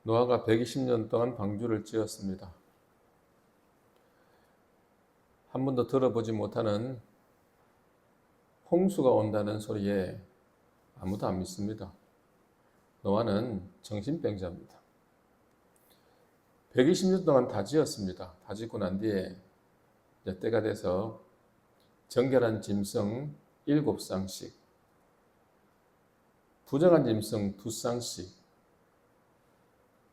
노아가 120년 동안 방주를 지었습니다. 한 번도 들어보지 못하는 홍수가 온다는 소리에 아무도 안 믿습니다. 노아는 정신병자입니다. 120년 동안 다 지었습니다. 다 짓고 난 뒤에 이제 때가 돼서 정결한 짐승 7쌍씩, 부정한 짐승 2쌍씩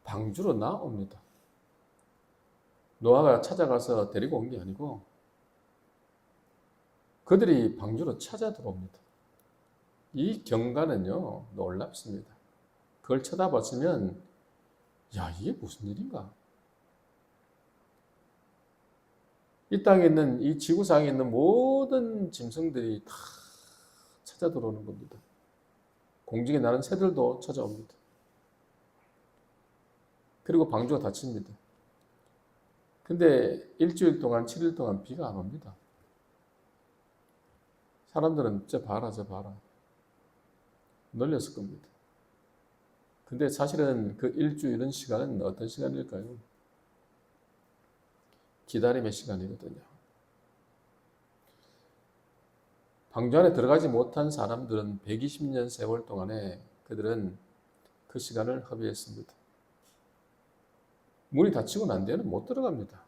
방주로 나옵니다. 노아가 찾아가서 데리고 온 게 아니고 그들이 방주로 찾아 들어옵니다. 이 경관은요, 놀랍습니다. 그걸 쳐다봤으면, 야, 이게 무슨 일인가? 이 땅에 있는, 이 지구상에 있는 모든 짐승들이 다 찾아 들어오는 겁니다. 공중에 나는 새들도 찾아옵니다. 그리고 방주가 닫힙니다. 근데 일주일 동안, 7일 동안 비가 안 옵니다. 사람들은 저 봐라. 놀렸을 겁니다. 근데 사실은 그 일주일은 시간은 어떤 시간일까요? 기다림의 시간이거든요. 방주 안에 들어가지 못한 사람들은 120년 세월 동안에 그들은 그 시간을 허비했습니다. 문이 닫히고 난 뒤에는 못 들어갑니다.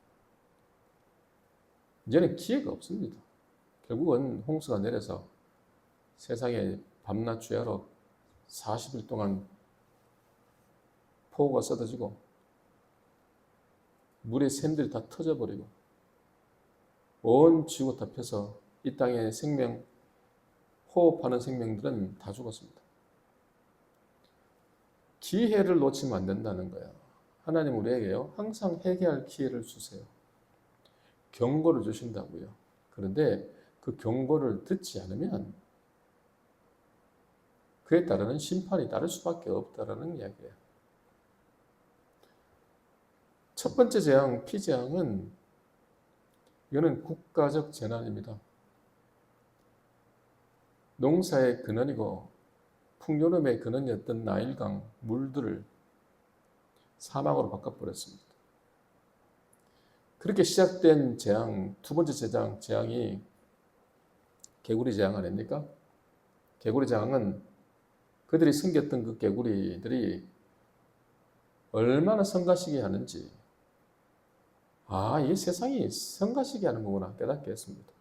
이제는 기회가 없습니다. 결국은 홍수가 내려서 세상에 밤낮 주야로 40일 동안 폭우가 쏟아지고 물의 샘들이 다 터져버리고 온 지구가 덮여서 이 땅에 생명, 호흡하는 생명들은 다 죽었습니다. 기회를 놓치면 안 된다는 거예요. 하나님 우리에게요, 항상 회개할 기회를 주세요. 경고를 주신다고요. 그런데 그 경고를 듣지 않으면 그에 따르는 심판이 따를 수밖에 없다라는 이야기예요. 첫 번째 재앙, 피재앙은 이거는 국가적 재난입니다. 농사의 근원이고 풍요로움의 근원이었던 나일강 물들을 사막으로 바꿔버렸습니다. 그렇게 시작된 재앙, 두 번째 재앙이 개구리 재앙 아닙니까? 개구리 재앙은 그들이 숨겼던 그 개구리들이 얼마나 성가시게 하는지, 이 세상이 성가시게 하는 거구나 깨닫게 했습니다.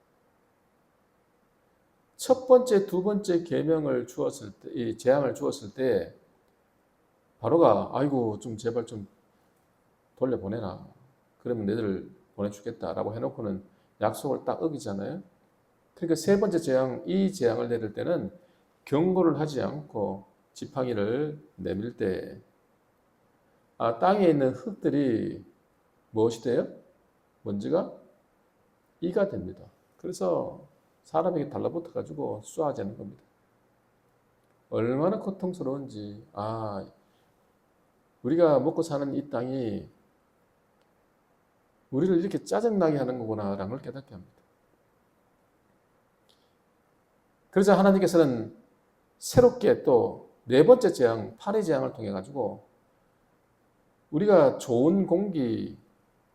첫 번째, 두 번째 계명을 주었을 때, 이 재앙을 주었을 때 바로가 아이고 좀 제발 좀 돌려보내라. 그러면 너희들 보내주겠다라고 해놓고는 약속을 딱 어기잖아요. 그러니까 세 번째 재앙, 이 재앙을 내릴 때는 경고를 하지 않고 지팡이를 내밀 때 땅에 있는 흙들이 무엇이 돼요? 먼지가 이가 됩니다. 그래서 사람에게 달라붙어 가지고 쏘아지는 겁니다. 얼마나 고통스러운지, 우리가 먹고 사는 이 땅이 우리를 이렇게 짜증나게 하는 거구나라는 걸 깨닫게 합니다. 그래서 하나님께서는 새롭게 또 네 번째 재앙, 파리 재앙을 통해 가지고 우리가 좋은 공기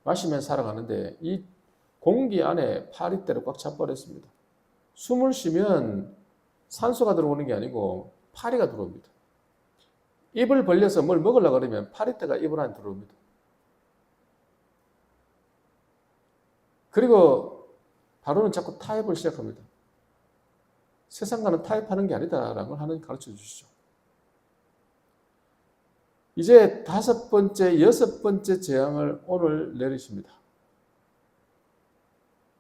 마시면 살아가는데 이 공기 안에 파리떼를 꽉 차버렸습니다. 숨을 쉬면 산소가 들어오는 게 아니고 파리가 들어옵니다. 입을 벌려서 뭘 먹으려고 그러면 파리떼가 입을 안에 들어옵니다. 그리고 바로는 자꾸 타협을 시작합니다. 세상과는 타협하는 게 아니다라는 걸 하나님 가르쳐 주시죠. 이제 다섯 번째, 여섯 번째 재앙을 오늘 내리십니다.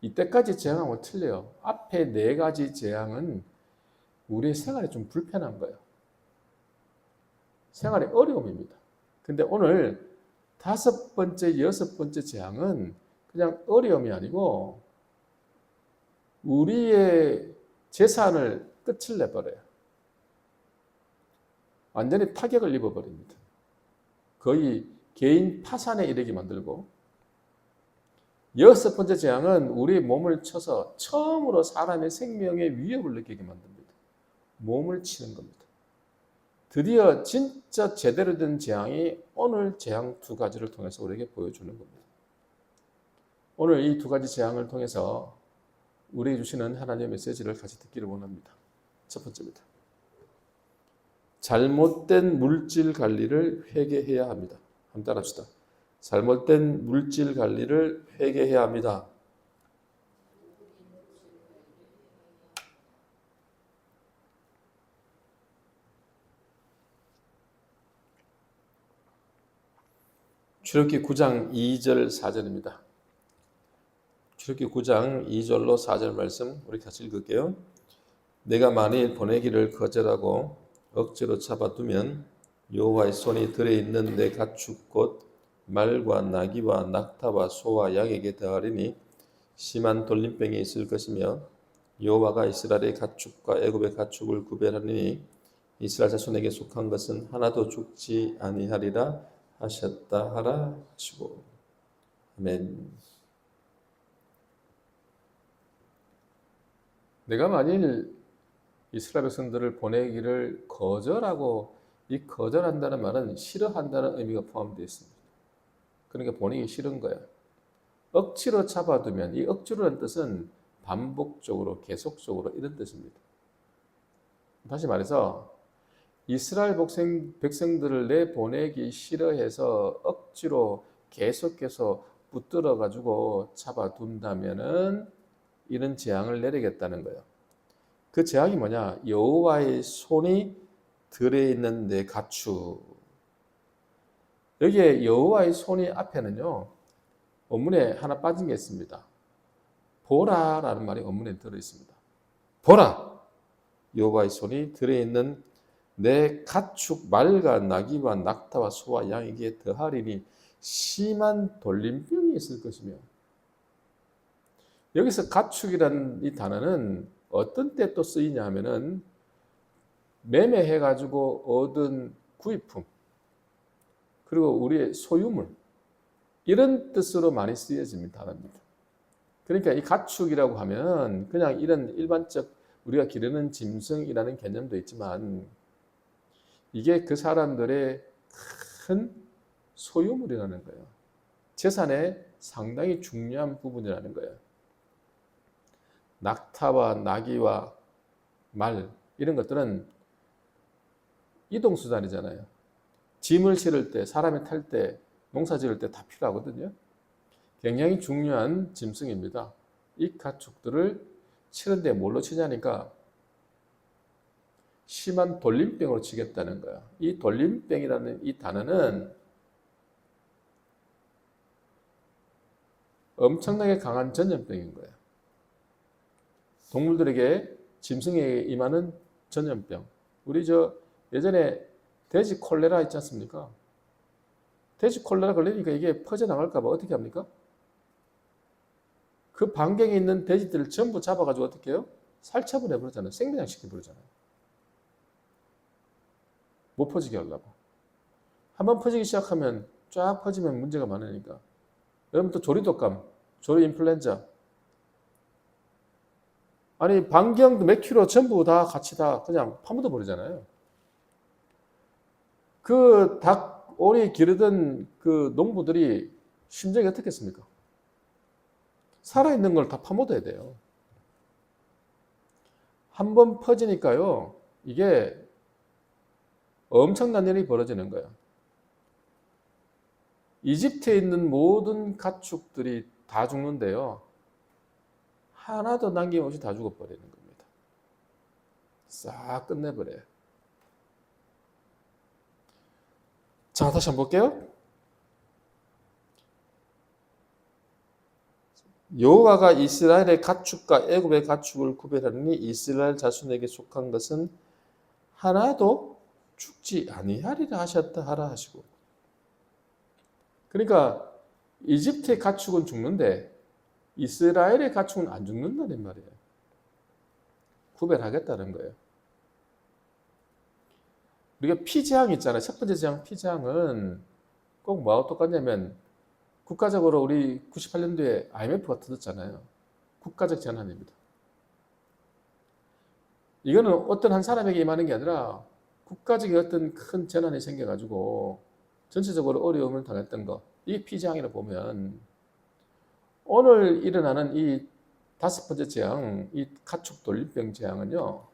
이때까지 재앙하고 틀려요. 앞에 네 가지 재앙은 우리의 생활이 좀 불편한 거예요. 생활의 어려움입니다. 근데 오늘 다섯 번째, 여섯 번째 재앙은 그냥 어려움이 아니고 우리의 재산을 끝을 내버려요. 완전히 타격을 입어버립니다. 거의 개인 파산에 이르게 만들고 여섯 번째 재앙은 우리의 몸을 쳐서 처음으로 사람의 생명에 위협을 느끼게 만듭니다. 몸을 치는 겁니다. 드디어 진짜 제대로 된 재앙이 오늘 재앙 두 가지를 통해서 우리에게 보여주는 겁니다. 오늘 이 두 가지 재앙을 통해서 우리에게 주시는 하나님의 메시지를 같이 듣기를 원합니다. 첫 번째입니다. 잘못된 물질 관리를 회개해야 합니다. 한번 따라합시다. 잘못된 물질 관리를 회개해야 합니다. 출애굽기 9장 2절 4절입니다. 출애굽기 9장 2절로 4절 말씀 우리 같이 읽을게요. 내가 만일 보내기를 거절하고 억지로 잡아두면 여호와의 손이 들에 있는 내 가축 곧 말과 나귀와 낙타와 소와 양에게 더하리니 심한 돌림병이 있을 것이며 여호와가 이스라엘의 가축과 애굽의 가축을 구별하리니 이스라엘 자손에게 속한 것은 하나도 죽지 아니하리라 하셨다 하라 하시고. 아멘. 내가 만일 이스라엘 백성들을 보내기를 거절하고, 이 거절한다는 말은 싫어한다는 의미가 포함되어 있습니다. 그러니까 보내기 싫은 거야. 억지로 잡아두면, 이 억지로라는 뜻은 반복적으로 계속적으로 이런 뜻입니다. 다시 말해서 이스라엘 백성들을 내보내기 싫어해서 억지로 계속해서 붙들어 가지고 잡아둔다면은 이런 재앙을 내리겠다는 거예요. 그 재앙이 뭐냐? 여호와의 손이 들에 있는 내 가축. 여기에 여호와의 손이 앞에는요, 원문에 하나 빠진 게 있습니다. 보라라는 말이 원문에 들어 있습니다. 보라! 여호와의 손이 들에 있는 내 가축 말과 나귀와 낙타와 소와 양에게 더하리니 심한 돌림병이 있을 것이며. 여기서 가축이라는 이 단어는 어떤 때 또 쓰이냐 하면은 매매해가지고 얻은 구입품, 그리고 우리의 소유물, 이런 뜻으로 많이 쓰여지는 단어입니다. 그러니까 이 가축이라고 하면 그냥 이런 일반적 우리가 기르는 짐승이라는 개념도 있지만 이게 그 사람들의 큰 소유물이라는 거예요. 재산의 상당히 중요한 부분이라는 거예요. 낙타와 나귀와 말, 이런 것들은 이동수단이잖아요. 짐을 실을 때, 사람이 탈 때, 농사 지을 때 다 필요하거든요. 굉장히 중요한 짐승입니다. 이 가축들을 치는데 뭘로 치냐니까 심한 돌림병으로 치겠다는 거야. 이 돌림병이라는 이 단어는 엄청나게 강한 전염병인 거예요. 동물들에게, 짐승에게 임하는 전염병. 우리 예전에 돼지 콜레라 있지 않습니까? 돼지 콜레라 걸리니까 이게 퍼져나갈까 봐 어떻게 합니까? 그 반경에 있는 돼지들을 전부 잡아가지고 어떻게 해요? 살처분 해버리잖아요. 생매장시켜버리잖아요. 못 퍼지게 하려고. 한번 퍼지기 시작하면 쫙 퍼지면 문제가 많으니까. 여러분 또 조리독감, 조리 인플루엔자. 아니 반경도 몇 킬로 전부 다 같이 다 그냥 파묻어 버리잖아요. 그 닭, 오리 기르던 그 농부들이 심정이 어떻겠습니까? 살아있는 걸 다 파묻어야 돼요. 한번 퍼지니까요, 이게 엄청난 일이 벌어지는 거예요. 이집트에 있는 모든 가축들이 다 죽는데요, 하나도 남김없이 다 죽어버리는 겁니다. 싹 끝내버려요. 자, 다시 한번 볼게요. 여호와가 이스라엘의 가축과 애굽의 가축을 구별하니 이스라엘 자손에게 속한 것은 하나도 죽지 아니하리라 하셨다 하라 하시고. 그러니까 이집트의 가축은 죽는데 이스라엘의 가축은 안 죽는다는 말이에요. 구별하겠다는 거예요. 우리가 피재앙 있잖아요. 첫 번째 재앙, 피재앙은 꼭 뭐하고 똑같냐면 국가적으로 우리 98년도에 IMF가 터졌잖아요. 국가적 재난입니다. 이거는 어떤 한 사람에게 임하는 게 아니라 국가적인 어떤 큰 재난이 생겨가지고 전체적으로 어려움을 당했던 거, 이게 피지항이라 보면 오늘 일어나는 이 다섯 번째 재앙, 이 가축 돌림병 재앙은요,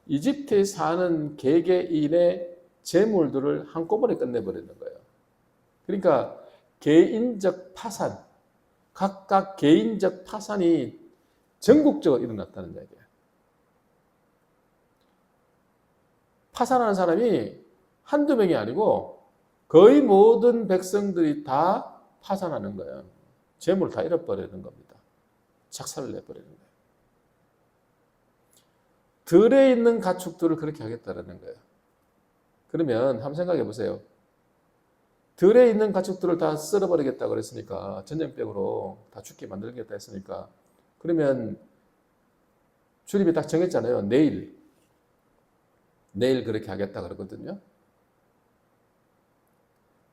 이집트에 사는 개개인의 재물들을 한꺼번에 끝내버리는 거예요. 그러니까 개인적 파산, 각각 개인적 파산이 전국적으로 일어났다는 얘기예요. 파산하는 사람이 한두 명이 아니고 거의 모든 백성들이 다 파산하는 거예요. 재물을 다 잃어버리는 겁니다. 착살을 내버리는 거예요. 들에 있는 가축들을 그렇게 하겠다는 거예요. 그러면 한번 생각해 보세요. 들에 있는 가축들을 다 쓸어버리겠다 그랬으니까, 전염병으로 다 죽게 만들겠다 했으니까, 그러면 주님이 딱 정했잖아요. 내일 그렇게 하겠다 그러거든요.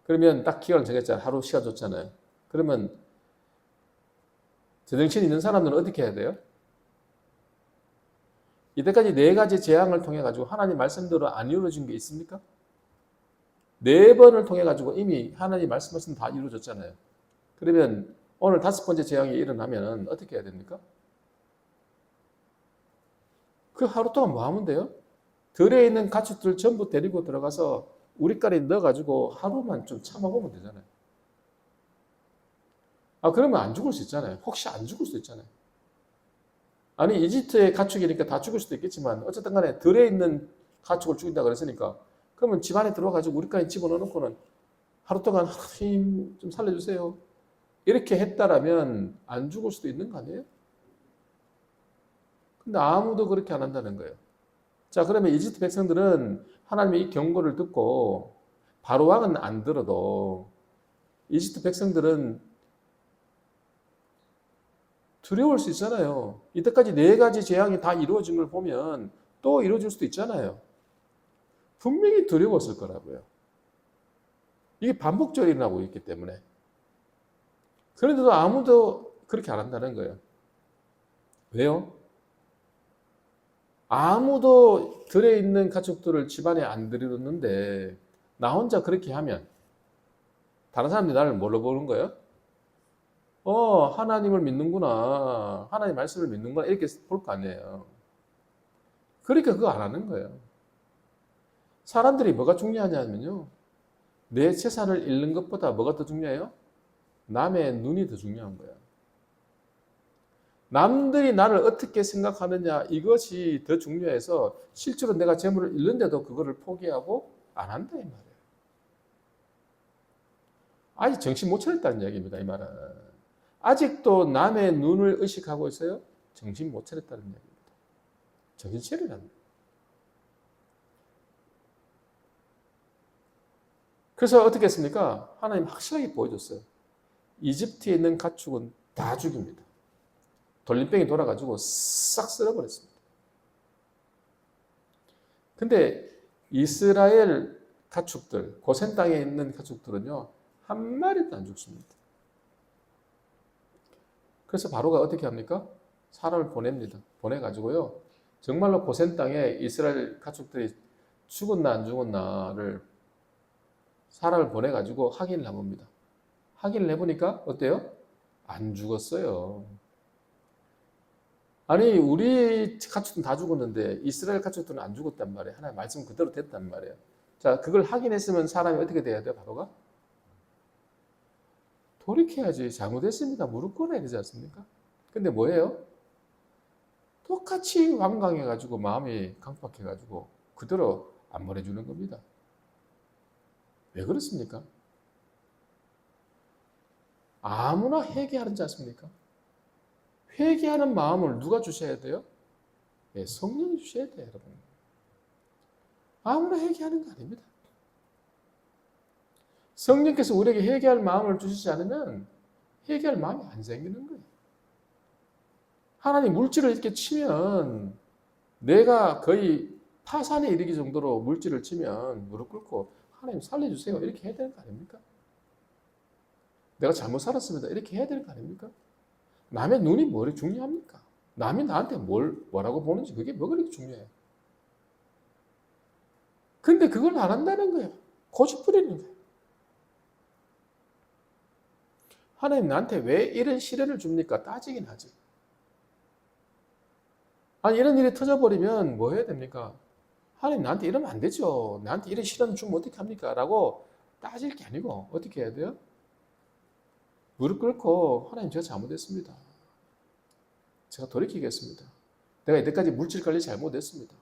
그러면 딱 기간을 정했잖아요. 하루 시간 줬잖아요. 그러면 제정신 있는 사람들은 어떻게 해야 돼요? 이때까지 네 가지 재앙을 통해 가지고 하나님 말씀대로 안 이루어진 게 있습니까? 네 번을 통해 가지고 이미 하나님 말씀하신 다 이루어졌잖아요. 그러면 오늘 다섯 번째 재앙이 일어나면 어떻게 해야 됩니까? 그 하루 동안 뭐 하면 돼요? 들에 있는 가축들 전부 데리고 들어가서 우리가에 넣어가지고 하루만 좀 참아보면 되잖아요. 그러면 안 죽을 수 있잖아요. 혹시 안 죽을 수 있잖아요. 아니, 이집트의 가축이니까 다 죽을 수도 있겠지만, 어쨌든 간에 들에 있는 가축을 죽인다 그랬으니까, 그러면 집 안에 들어가지고 우리가에 집어넣어놓고는 하루 동안 하나님 좀 살려주세요. 이렇게 했다라면 안 죽을 수도 있는 거 아니에요? 근데 아무도 그렇게 안 한다는 거예요. 자, 그러면 이집트 백성들은 하나님의 이 경고를 듣고 바로 왕은 안 들어도 이집트 백성들은 두려울 수 있잖아요. 이때까지 네 가지 재앙이 다 이루어진 걸 보면 또 이루어질 수도 있잖아요. 분명히 두려웠을 거라고요. 이게 반복적으로 일어나고 있기 때문에. 그런데도 아무도 그렇게 안 한다는 거예요. 왜요? 아무도 들에 있는 가축들을 집안에 안 들여놓는데 나 혼자 그렇게 하면 다른 사람들이 나를 뭘로 보는 거예요? 하나님을 믿는구나. 하나님 말씀을 믿는구나. 이렇게 볼 거 아니에요. 그러니까 그거 안 하는 거예요. 사람들이 뭐가 중요하냐면요. 내 재산을 잃는 것보다 뭐가 더 중요해요? 남의 눈이 더 중요한 거예요. 남들이 나를 어떻게 생각하느냐 이것이 더 중요해서 실제로 내가 재물을 잃는데도 그거를 포기하고 안 한다 이 말이에요. 아직 정신 못 차렸다는 얘기입니다. 이 말은. 아직도 남의 눈을 의식하고 있어요? 정신 못 차렸다는 얘기입니다. 정신 차리라는 거예요. 그래서 어떻게 했습니까? 하나님 확실하게 보여줬어요. 이집트에 있는 가축은 다 죽입니다. 돌림병이 돌아가지고 싹 쓸어버렸습니다. 근데 이스라엘 가축들, 고센 땅에 있는 가축들은요, 한 마리도 안 죽습니다. 그래서 바로가 어떻게 합니까? 사람을 보냅니다. 보내가지고요, 정말로 고센 땅에 이스라엘 가축들이 죽었나 안 죽었나를 사람을 보내가지고 확인을 해봅니다. 확인을 해보니까 어때요? 안 죽었어요. 아니, 우리 가축들은 다 죽었는데 이스라엘 가축들은 안 죽었단 말이에요. 하나님 말씀 그대로 됐단 말이에요. 자, 그걸 확인했으면 사람이 어떻게 돼야 돼요? 바로가? 돌이켜야지. 잘못했습니다. 무릎 꿇어야 되지 않습니까? 근데 뭐예요? 똑같이 완강해가지고 마음이 강박해가지고 그대로 안 보내주는 겁니다. 왜 그렇습니까? 아무나 회개하지 않습니까? 회개하는 마음을 누가 주셔야 돼요? 네, 성령이 주셔야 돼요, 여러분. 아무나 회개하는 거 아닙니다. 성령께서 우리에게 회개할 마음을 주시지 않으면 회개할 마음이 안 생기는 거예요. 하나님 물질을 이렇게 치면 내가 거의 파산에 이르기 정도로 물질을 치면 무릎 꿇고 하나님 살려주세요. 이렇게 해야 되는 거 아닙니까? 내가 잘못 살았습니다. 이렇게 해야 되는 거 아닙니까? 남의 눈이 뭐를 중요합니까? 남이 나한테 뭐라고 보는지 그게 뭐 그렇게 중요해요? 근데 그걸 안 한다는 거예요. 고집 부리는 거예요. 하나님 나한테 왜 이런 시련을 줍니까? 따지긴 하지. 아니 이런 일이 터져버리면 뭐 해야 됩니까? 하나님 나한테 이러면 안 되죠. 나한테 이런 시련을 주면 어떻게 합니까? 라고 따질 게 아니고 어떻게 해야 돼요? 무릎 꿇고 하나님 제가 잘못했습니다. 제가 돌이키겠습니다. 내가 이때까지 물질 관리 잘못했습니다.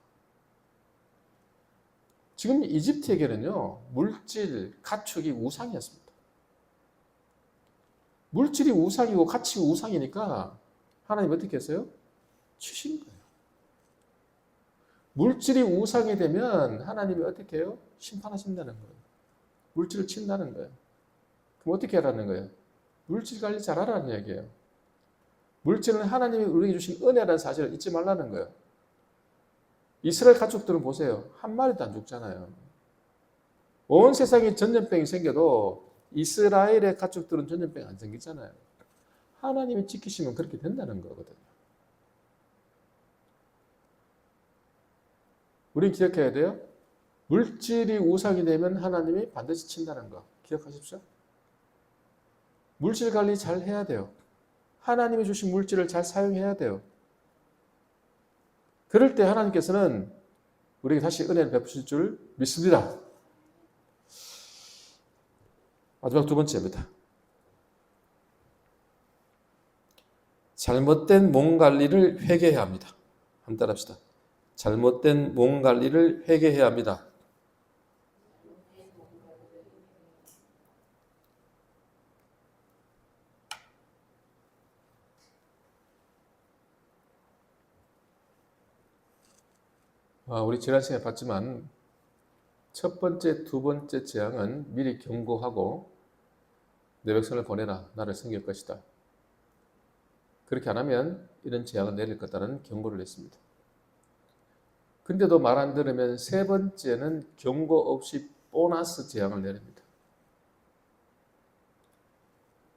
지금 이집트에게는요, 물질, 가축이 우상이었습니다. 물질이 우상이고 가축이 우상이니까 하나님 어떻게 했어요? 치신 거예요. 물질이 우상이 되면 하나님이 어떻게 해요? 심판하신다는 거예요. 물질을 친다는 거예요. 그럼 어떻게 하라는 거예요? 물질 관리 잘하라는 얘기예요. 물질은 하나님이 우리에게 주신 은혜라는 사실을 잊지 말라는 거예요. 이스라엘 가축들은 보세요. 한 마리도 안 죽잖아요. 온 세상에 전염병이 생겨도 이스라엘의 가축들은 전염병 안 생기잖아요. 하나님이 지키시면 그렇게 된다는 거거든요. 우린 기억해야 돼요. 물질이 우상이 되면 하나님이 반드시 친다는 거 기억하십시오. 물질 관리 잘 해야 돼요. 하나님이 주신 물질을 잘 사용해야 돼요. 그럴 때 하나님께서는 우리에게 다시 은혜를 베푸실 줄 믿습니다. 마지막 두 번째입니다. 잘못된 몸 관리를 회개해야 합니다. 한번 따라합시다. 잘못된 몸 관리를 회개해야 합니다. 우리 지난 시간에 봤지만 첫 번째, 두 번째 재앙은 미리 경고하고 내 백성을 보내라. 나를 섬길 것이다. 그렇게 안 하면 이런 재앙을 내릴 거다라는 경고를 했습니다. 근데도 말 안 들으면 세 번째는 경고 없이 보너스 재앙을 내립니다.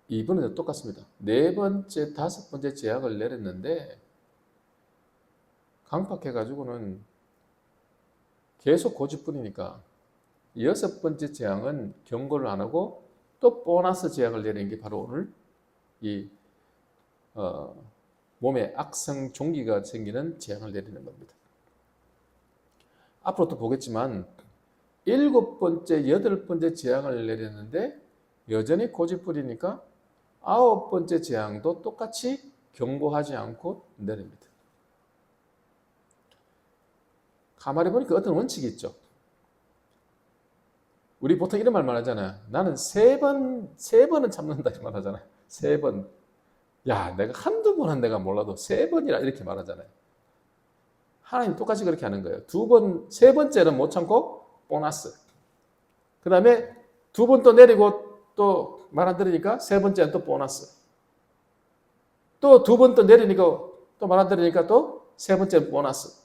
이번에도 똑같습니다. 네 번째, 다섯 번째 재앙을 내렸는데 강팍해가지고는 계속 고집뿐이니까 여섯 번째 재앙은 경고를 안 하고 또 보너스 재앙을 내린 게 바로 오늘 이 몸에 악성 종기가 생기는 재앙을 내리는 겁니다. 앞으로 또 보겠지만 일곱 번째, 여덟 번째 재앙을 내렸는데 여전히 고집부리니까 아홉 번째 재앙도 똑같이 경고하지 않고 내립니다. 가만히 보니까 어떤 원칙이 있죠. 우리 보통 이런 말만 하잖아요. 나는 세 번은 참는다 이 말 하잖아요. 세 번. 야, 내가 한두 번은 내가 몰라도 세 번이라 이렇게 말하잖아요. 하나님 똑같이 그렇게 하는 거예요. 세 번째는 못 참고 보너스. 그 다음에 두 번 또 내리고 또 말 안 들으니까 세 번째는 또 보너스. 또 두 번 또 내리니까 또 말 안 들으니까 또 세 번째는 보너스.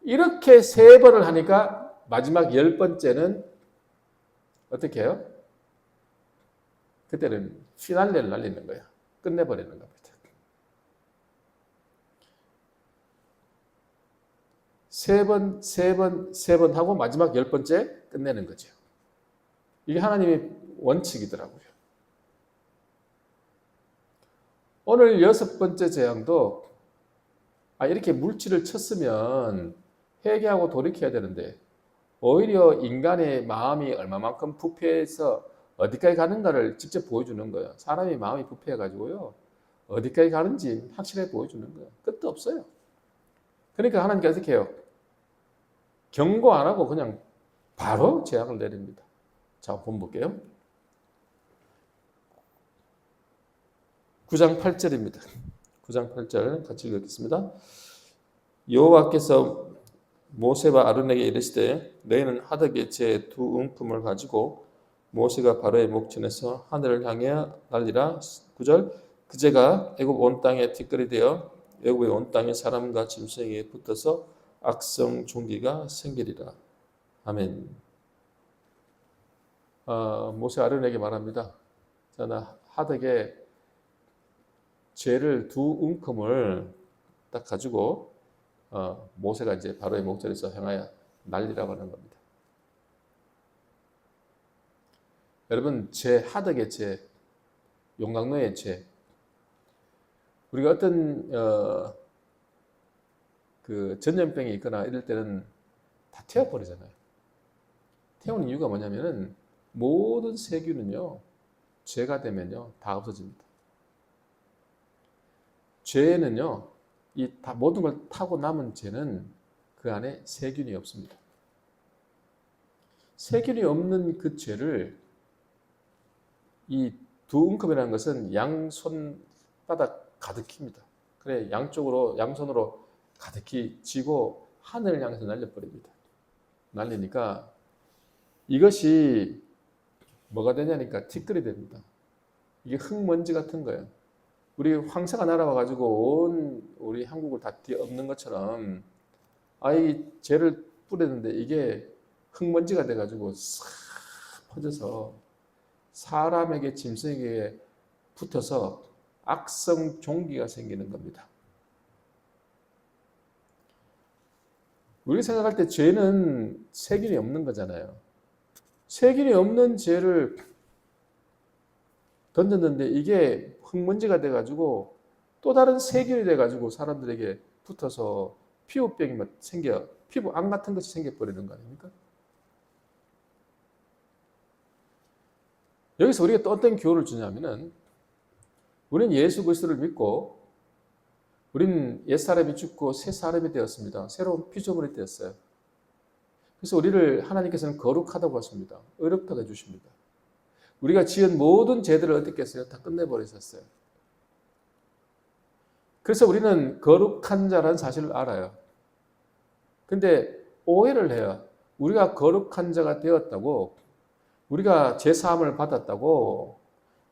이렇게 세 번을 하니까 마지막 열 번째는 어떻게 해요? 그때는 피날레를 날리는 거예요. 끝내버리는 겁니다. 세 번 하고 마지막 열 번째 끝내는 거죠. 이게 하나님의 원칙이더라고요. 오늘 여섯 번째 재앙도 이렇게 물질을 쳤으면 회개하고 돌이켜야 되는데 오히려 인간의 마음이 얼마만큼 부패해서 어디까지 가는가를 직접 보여주는 거예요. 사람이 마음이 부패해가지고요. 어디까지 가는지 확실하게 보여주는 거예요. 끝도 없어요. 그러니까 하나님께서 어떻게 해요? 경고 안 하고 그냥 바로 재앙을 내립니다. 자, 한번 볼게요. 9장 8절입니다. 9장 8절 같이 읽겠습니다. 여호와께서 모세와 아론에게 이르시되 너희는 하덕에 제 두 은품을 가지고 모세가 바로의 목전에서 하늘을 향해 날리라. 9절 그제가 애굽 온 땅에 티끌이 되어 애굽의 온 땅에 사람과 짐승에게 붙어서 악성 종기가 생기리라. 아멘. 모세 아론에게 말합니다. 나 하덕에 죄를 두 움큼을 딱 가지고 모세가 이제 바로의 목전에서 행하여 난리라고 하는 겁니다. 여러분, 죄, 하덕의 죄, 용광로의 죄. 우리가 어떤 그 전염병이 있거나 이럴 때는 다 태워버리잖아요. 태우는 이유가 뭐냐면은 모든 세균은요, 죄가 되면요, 다 없어집니다. 죄는요, 이 다 모든 걸 타고 남은 죄는 그 안에 세균이 없습니다. 세균이 없는 그 죄를 이 두 움큼이라는 것은 양손바닥 가득히입니다. 그래 양쪽으로 양손으로 가득히 쥐고 하늘을 향해서 날려버립니다. 날리니까 이것이 뭐가 되냐니까 티끌이 됩니다. 이게 흙먼지 같은 거예요. 우리 황사가 날아와 가지고 온 우리 한국을 다 뒤엎는 것처럼 아이 죄를 뿌렸는데 이게 흙먼지가 돼 가지고 싹 퍼져서 사람에게 짐승에게 붙어서 악성 종기가 생기는 겁니다. 우리가 생각할 때 죄는 세균이 없는 거잖아요. 세균이 없는 죄를 던졌는데 이게 흙먼지가 돼가지고 또 다른 세균이 돼가지고 사람들에게 붙어서 피부병이 생겨, 피부암 같은 것이 생겨버리는 거 아닙니까? 여기서 우리가 또 어떤 교훈을 주냐면은 우리는 예수 그리스도를 믿고 우리는 옛사람이 죽고 새 사람이 되었습니다. 새로운 피조물이 되었어요. 그래서 우리를 하나님께서는 거룩하다고 하십니다. 의롭다고 해주십니다. 우리가 지은 모든 죄들을 어떻게 했어요? 다 끝내버리셨어요. 그래서 우리는 거룩한 자라는 사실을 알아요. 근데 오해를 해요. 우리가 거룩한 자가 되었다고, 우리가 죄사함을 받았다고,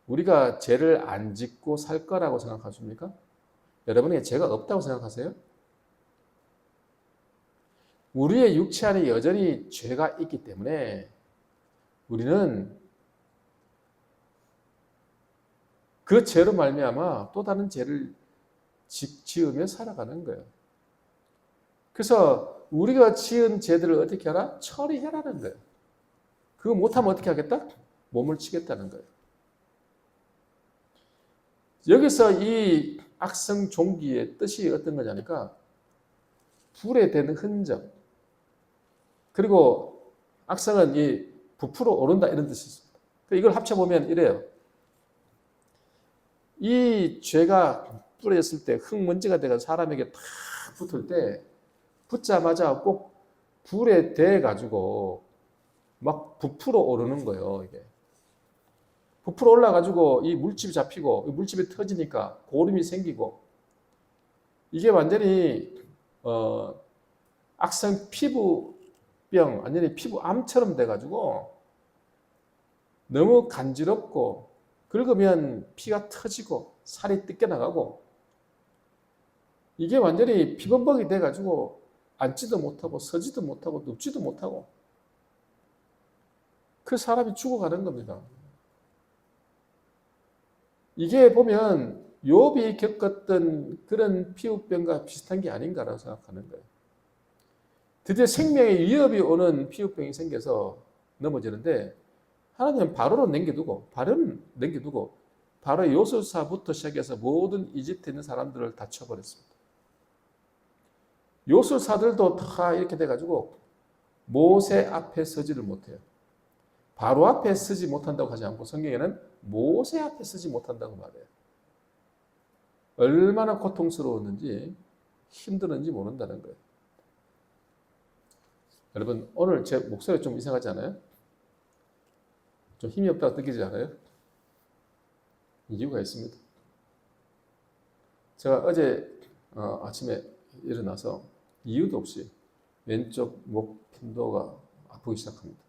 우리가 죄를 안 짓고 살 거라고 생각하십니까? 여러분에게 죄가 없다고 생각하세요? 우리의 육체 안에 여전히 죄가 있기 때문에 우리는 그 죄로 말미암아 또 다른 죄를 지으며 살아가는 거예요. 그래서 우리가 지은 죄들을 어떻게 하라? 처리해라는 거예요. 그거 못하면 어떻게 하겠다? 몸을 치겠다는 거예요. 여기서 이 악성 종기의 뜻이 어떤 거냐니까 불에 된 흔적, 그리고 악성은 이 부풀어 오른다 이런 뜻이 있습니다. 이걸 합쳐보면 이래요. 이 죄가 뿌려졌을 때 흙먼지가 돼서 사람에게 탁 붙을 때 붙자마자 꼭 불에 대가지고 막 부풀어 오르는 거예요. 이게 부풀어 올라가지고 이 물집이 잡히고 물집이 터지니까 고름이 생기고 이게 완전히 악성 피부병, 완전히 피부암처럼 돼가지고 너무 간지럽고 긁으면 피가 터지고 살이 뜯겨나가고 이게 완전히 피범벅이 돼가지고 앉지도 못하고 서지도 못하고 눕지도 못하고 그 사람이 죽어가는 겁니다. 이게 보면 욥이 겪었던 그런 피부병과 비슷한 게 아닌가라고 생각하는 거예요. 드디어 생명의 위협이 오는 피부병이 생겨서 넘어지는데 하나님은 바로는 남겨두고 바로 요술사부터 시작해서 모든 이집트에 있는 사람들을 다 쳐버렸습니다. 요술사들도 다 이렇게 돼가지고 모세 앞에 서지를 못해요. 바로 앞에 서지 못한다고 하지 않고 성경에는 모세 앞에 서지 못한다고 말해요. 얼마나 고통스러웠는지 힘들었는지 모른다는 거예요. 여러분 오늘 제 목소리 좀 이상하지 않아요? 좀 힘이 없다고 느끼지 않아요? 이유가 있습니다. 제가 어제 아침에 일어나서 이유도 없이 왼쪽 목 편도가 아프기 시작합니다.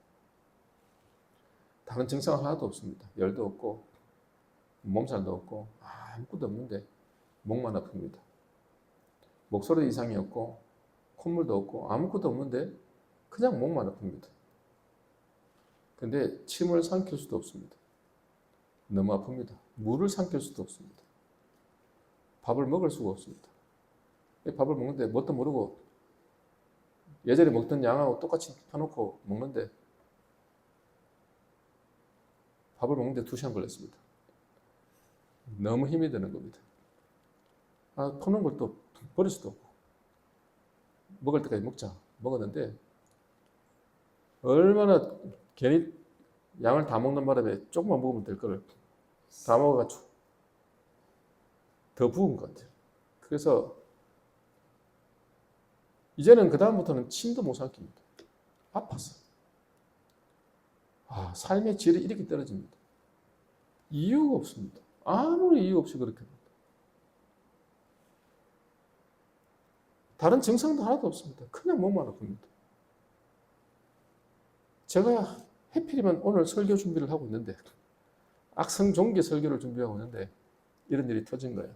다른 증상 하나도 없습니다. 열도 없고 몸살도 없고 아무것도 없는데 목만 아픕니다. 목소리 이상이 없고 콧물도 없고 아무것도 없는데 그냥 목만 아픕니다. 근데 침을 삼킬 수도 없습니다. 너무 아픕니다. 물을 삼킬 수도 없습니다. 밥을 먹을 수가 없습니다. 밥을 먹는데 뭣도 모르고 예전에 먹던 양하고 똑같이 펴놓고 먹는데 밥을 먹는데 2시간 걸렸습니다. 너무 힘이 드는 겁니다. 퍼놓은 걸 또 버릴 수도 없고 먹을 때까지 먹자 먹었는데 얼마나 괜히 양을 다 먹는 바람에 조금만 먹으면 될 거를 다 먹어가지고 더 부은 것 같아요. 그래서 이제는 그 다음부터는 침도 못 삼킵니다. 아파서. 삶의 질이 이렇게 떨어집니다. 이유가 없습니다. 아무리 이유 없이 그렇게 합니다. 다른 증상도 하나도 없습니다. 그냥 몸만 아픕니다. 제가 해필이면 오늘 설교 준비를 하고 있는데 악성종기 설교를 준비하고 있는데 이런 일이 터진 거예요.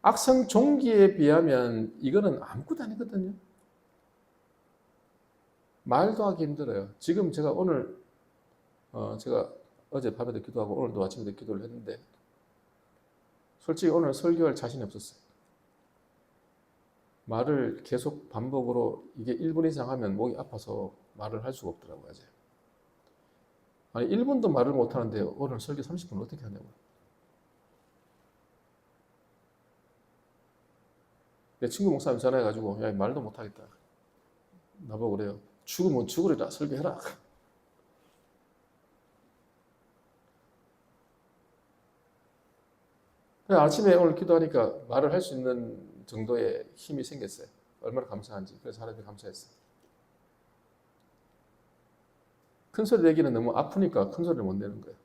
악성종기에 비하면 이거는 아무것도 아니거든요. 말도 하기 힘들어요. 지금 제가 오늘 제가 어제 밤에도 기도하고 오늘도 아침에도 기도를 했는데 솔직히 오늘 설교할 자신이 없었어요. 말을 계속 반복으로 이게 1분 이상 하면 목이 아파서 말을 할 수가 없더라고요. 아니 1분도 말을 못 하는데 오늘 설교 30분 어떻게 하냐고요. 내 친구 목사님 전화해가지고 야 말도 못하겠다. 나보고 그래요. 죽으면 죽으리라 설교해라. 아침에 오늘 기도하니까 말을 할 수 있는 정도의 힘이 생겼어요. 얼마나 감사한지. 그래서 하나님께 감사했어요. 큰 소리 내기는 너무 아프니까 큰 소리를 못 내는 거예요.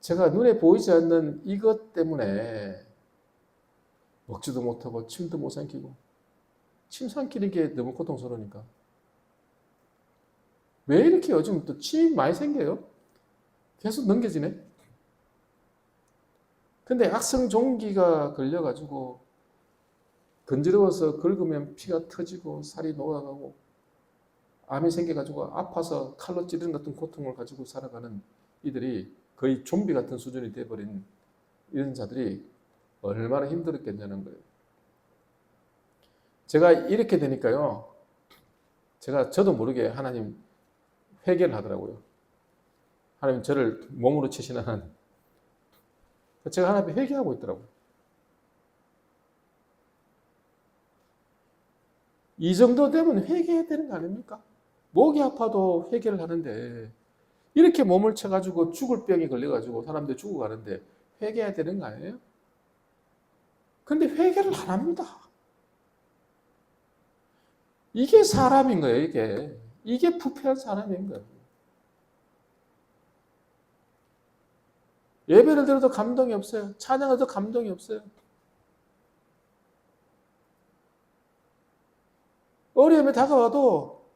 제가 눈에 보이지 않는 이것 때문에 먹지도 못하고 침도 못 삼키고 침 삼키는 게 너무 고통스러우니까 왜 이렇게 요즘 또 침이 많이 생겨요? 계속 넘겨지네. 근데 악성종기가 걸려가지고 건드려워서 긁으면 피가 터지고 살이 녹아가고 암이 생겨가지고 아파서 칼로 찌르는 같은 고통을 가지고 살아가는 이들이 거의 좀비 같은 수준이 돼버린 이런 자들이 얼마나 힘들었겠냐는 거예요. 제가 이렇게 되니까요. 저도 모르게 하나님 회개를 하더라고요. 하나님 저를 몸으로 치시는 하나님. 제가 하나님 회개하고 있더라고요. 이 정도 되면 회개해야 되는 거 아닙니까? 목이 아파도 회개를 하는데 이렇게 몸을 쳐가지고 죽을 병이 걸려가지고 사람들이 죽어가는데 회개해야 되는 거 아니에요? 근데 회개를 안 합니다. 이게 사람인 거예요, 이게. 이게 부패한 사람인 거예요. 예배를 들어도 감동이 없어요. 찬양을 들어도 감동이 없어요. 어려움이 다가와도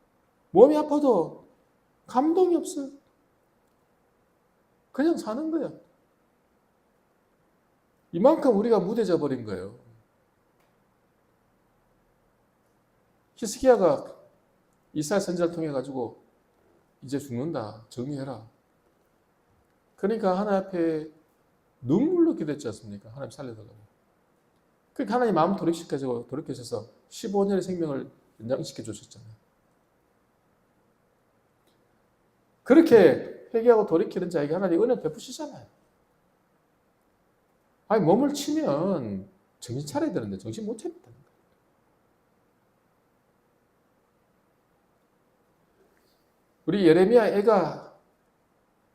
몸이 아파도 감동이 없어요. 그냥 사는 거예요. 이만큼 우리가 무뎌져 버린 거예요. 히스기야가 이사야 선지자를 통해 가지고 이제 죽는다. 정리해라. 그러니까 하나님 앞에 눈물로 기도했지 않습니까? 하나님 살려달라고. 그러니까 하나님 마음 돌이키셔서 15년의 생명을 연장시켜 주셨잖아요. 그렇게 회개하고 돌이키는 자에게 하나님 은혜 베푸시잖아요. 아니 몸을 치면 정신 차려야 되는데 정신 못 차린다는 거예요. 우리 예레미야 애가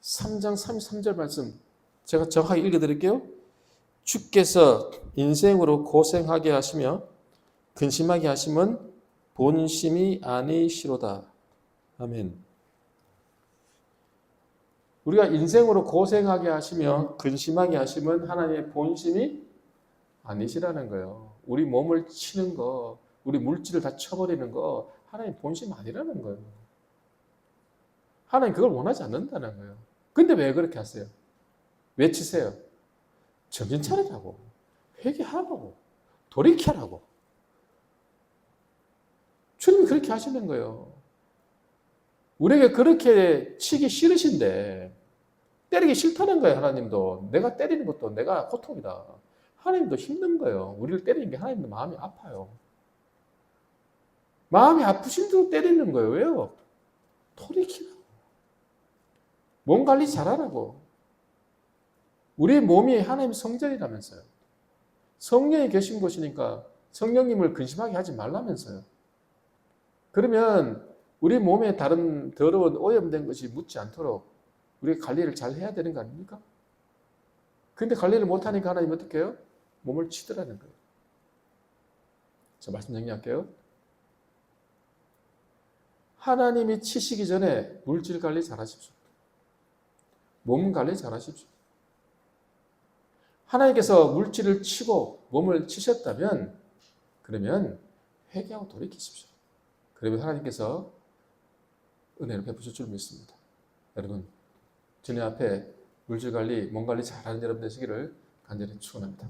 3장 33절 말씀 제가 정확하게 읽어드릴게요. 주께서 인생으로 고생하게 하시며 근심하게 하심은 본심이 아니시로다. 아멘. 우리가 인생으로 고생하게 하시며 근심하게 하심은 하나님의 본심이 아니시라는 거예요. 우리 몸을 치는 거, 우리 물질을 다 쳐버리는 거 하나님 본심 아니라는 거예요. 하나님 그걸 원하지 않는다는 거예요. 근데 왜 그렇게 하세요? 왜 치세요? 정신 차리라고, 회개하라고, 돌이켜라고. 주님이 그렇게 하시는 거예요. 우리에게 그렇게 치기 싫으신데 때리기 싫다는 거예요. 하나님도 내가 때리는 것도 내가 고통이다. 하나님도 힘든 거예요. 우리를 때리는 게 하나님도 마음이 아파요. 마음이 아프신데도 때리는 거예요. 왜요? 돌이키라고. 몸 관리 잘하라고. 우리 몸이 하나님의 성전이라면서요. 성령이 계신 곳이니까 성령님을 근심하게 하지 말라면서요. 그러면 우리 몸에 다른 더러운 오염된 것이 묻지 않도록 우리가 관리를 잘 해야 되는 거 아닙니까? 근데 관리를 못하니까 하나님 어떻게 해요? 몸을 치더라는 거예요. 자, 말씀 정리할게요. 하나님이 치시기 전에 물질 관리 잘 하십시오. 몸 관리 잘 하십시오. 하나님께서 물질을 치고 몸을 치셨다면 그러면 회개하고 돌이키십시오. 그러면 하나님께서 은혜를 베푸실 줄 믿습니다. 여러분, 주님 앞에 물질 관리, 몸 관리 잘하는 여러분 되시기를 간절히 축원합니다.